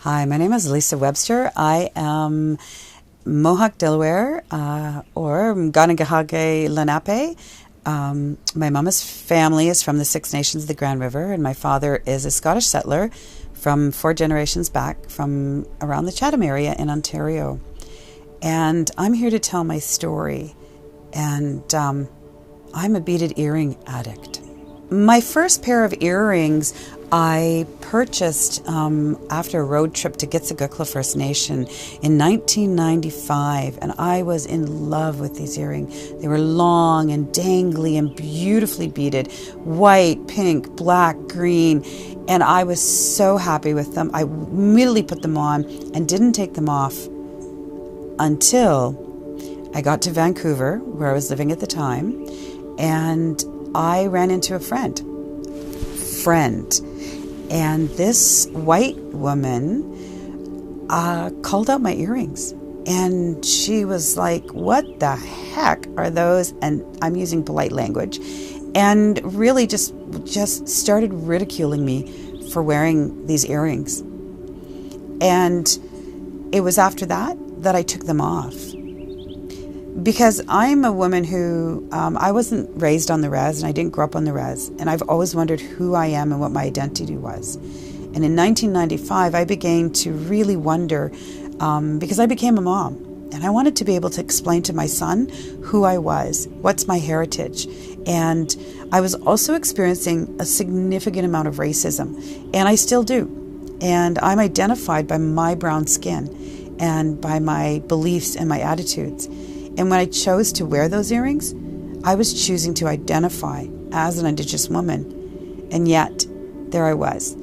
Hi, my name is Lisa Webster. I am Mohawk Delaware or Ganagahage Lenape. My mama's family is from the Six Nations of the Grand River, and my father is a Scottish settler from 4 generations back from around the Chatham area in Ontario. And I'm here to tell my story. And I'm a beaded earring addict. My first pair of earrings I purchased after a road trip to Gitsigukla First Nation in 1995, and I was in love with these earrings. They were long and dangly and beautifully beaded, white, pink, black, green, and I was so happy with them. I immediately put them on and didn't take them off until I got to Vancouver, where I was living at the time, and I ran into a friend. And this white woman called out my earrings. And she was like, "What the heck are those?" And I'm using polite language. And really just started ridiculing me for wearing these earrings. And it was after that I took them off. Because I'm a woman who, I wasn't raised on the res, and I didn't grow up on the res, and I've always wondered who I am and what my identity was. And in 1995, I began to really wonder, because I became a mom, and I wanted to be able to explain to my son who I was, what's my heritage. And I was also experiencing a significant amount of racism, and I still do. And I'm identified by my brown skin and by my beliefs and my attitudes. And when I chose to wear those earrings, I was choosing to identify as an Indigenous woman. And yet, there I was,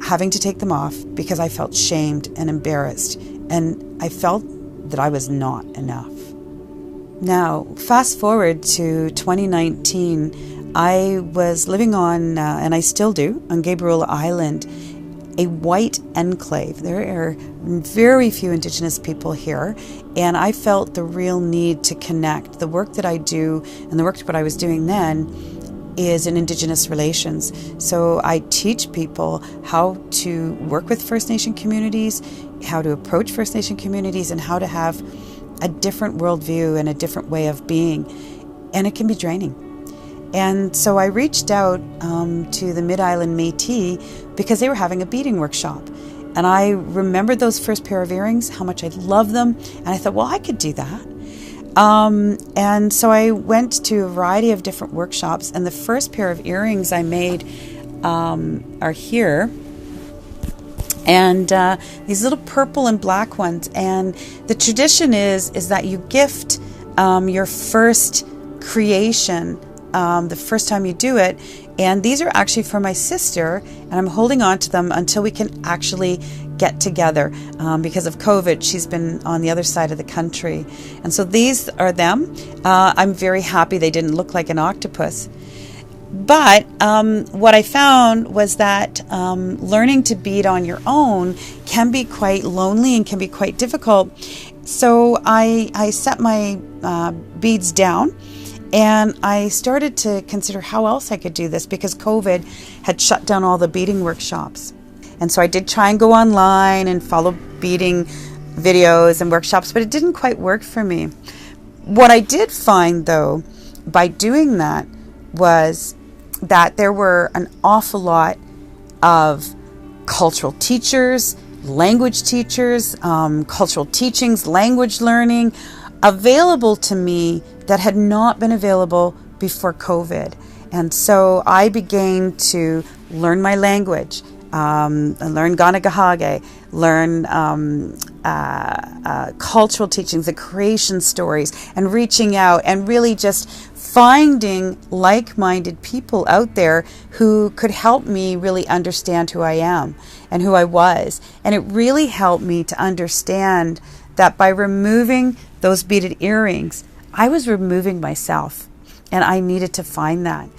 having to take them off because I felt shamed and embarrassed. And I felt that I was not enough. Now, fast forward to 2019, I was living on, and I still do, on Gabriel Island, a white enclave. There are very few Indigenous people here, and I felt the real need to connect. The work that I do and the work that I was doing then is in Indigenous relations. So I teach people how to work with First Nation communities, how to approach First Nation communities, and how to have a different worldview and a different way of being. And it can be draining. And so I reached out to the Mid-Island Métis because they were having a beading workshop. And I remembered those first pair of earrings, how much I loved them. And I thought, well, I could do that. And so I went to a variety of different workshops. And the first pair of earrings I made are here. And these little purple and black ones. And the tradition is that you gift your first creation the first time you do it. And these are actually for my sister, and I'm holding on to them until we can actually get together. Because of COVID, she's been on the other side of the country. And so these are them. I'm very happy they didn't look like an octopus. But what I found was that learning to bead on your own can be quite lonely and can be quite difficult. So I set my beads down. And I started to consider how else I could do this because COVID had shut down all the beading workshops. And so I did try and go online and follow beading videos and workshops, but it didn't quite work for me. What I did find, though, by doing that was that there were an awful lot of cultural teachers, language teachers, cultural teachings, language learning available to me that had not been available before COVID. And so I began to learn my language, learn Ganagahage, learn cultural teachings, the creation stories, and reaching out and really just finding like-minded people out there who could help me really understand who I am and who I was. And it really helped me to understand that by removing those beaded earrings, I was removing myself, and I needed to find that.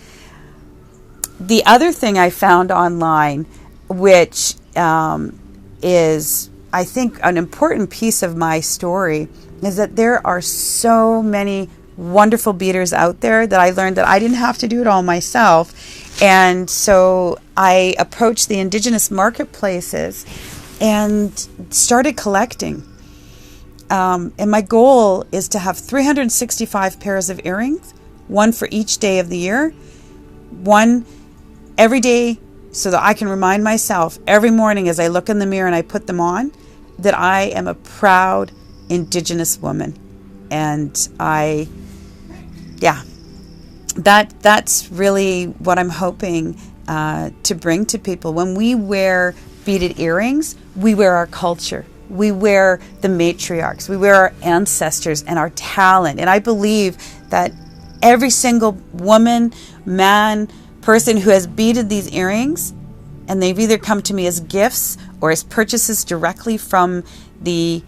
The other thing I found online, which is, I think, an important piece of my story, is that there are so many wonderful beaders out there that I learned that I didn't have to do it all myself. And so I approached the Indigenous marketplaces and started collecting. And my goal is to have 365 pairs of earrings, one for each day of the year, one every day, so that I can remind myself every morning as I look in the mirror and I put them on that I am a proud Indigenous woman. And that's really what I'm hoping to bring to people. When we wear beaded earrings, we wear our culture. We wear the matriarchs. We wear our ancestors and our talent. And I believe that every single woman, man, person who has beaded these earrings, and they've either come to me as gifts or as purchases directly from the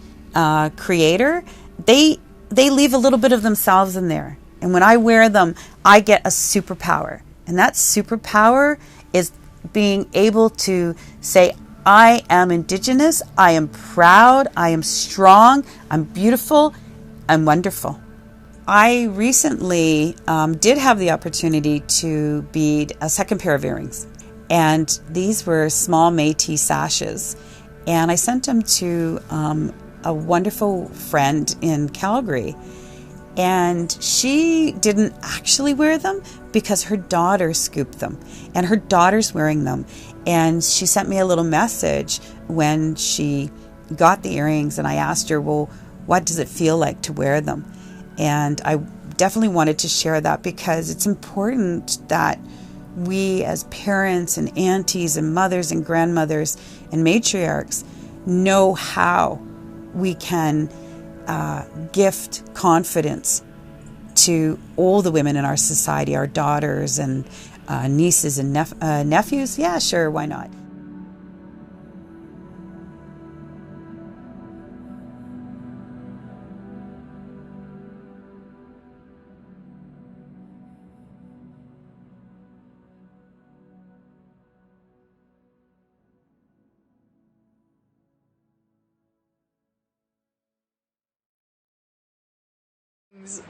creator, they leave a little bit of themselves in there. And when I wear them, I get a superpower. And that superpower is being able to say, I am Indigenous, I am proud, I am strong, I'm beautiful, I'm wonderful. I recently did have the opportunity to bead a second pair of earrings. And these were small Métis sashes. And I sent them to a wonderful friend in Calgary. And she didn't actually wear them because her daughter scooped them. And her daughter's wearing them. And she sent me a little message when she got the earrings. And I asked her, well, what does it feel like to wear them? And I definitely wanted to share that because it's important that we as parents and aunties and mothers and grandmothers and matriarchs know how we can gift confidence to all the women in our society, our daughters and nieces and nephews. Yeah, sure, why not?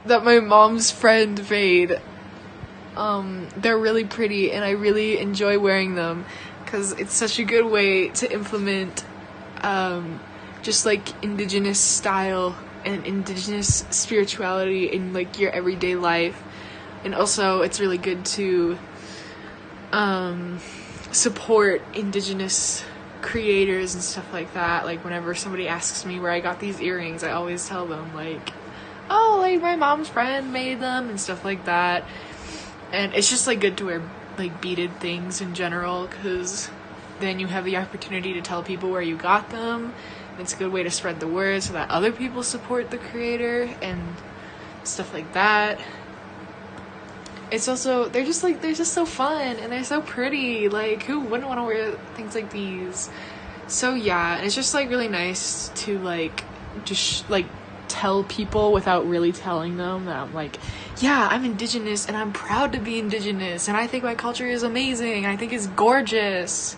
That my mom's friend made. They're really pretty and I really enjoy wearing them because it's such a good way to implement just like Indigenous style and Indigenous spirituality in like your everyday life. And also it's really good to support Indigenous creators and stuff like that. Like whenever somebody asks me where I got these earrings, I always tell them like, oh, like my mom's friend made them and stuff like that. And it's just like good to wear like beaded things in general because then you have the opportunity to tell people where you got them. And it's a good way to spread the word so that other people support the creator and stuff like that. It's also, they're just so fun and they're so pretty. Like who wouldn't want to wear things like these? So yeah, and it's just like really nice to like just like tell people without really telling them that I'm like, yeah, I'm Indigenous and I'm proud to be Indigenous and I think my culture is amazing and I think it's gorgeous.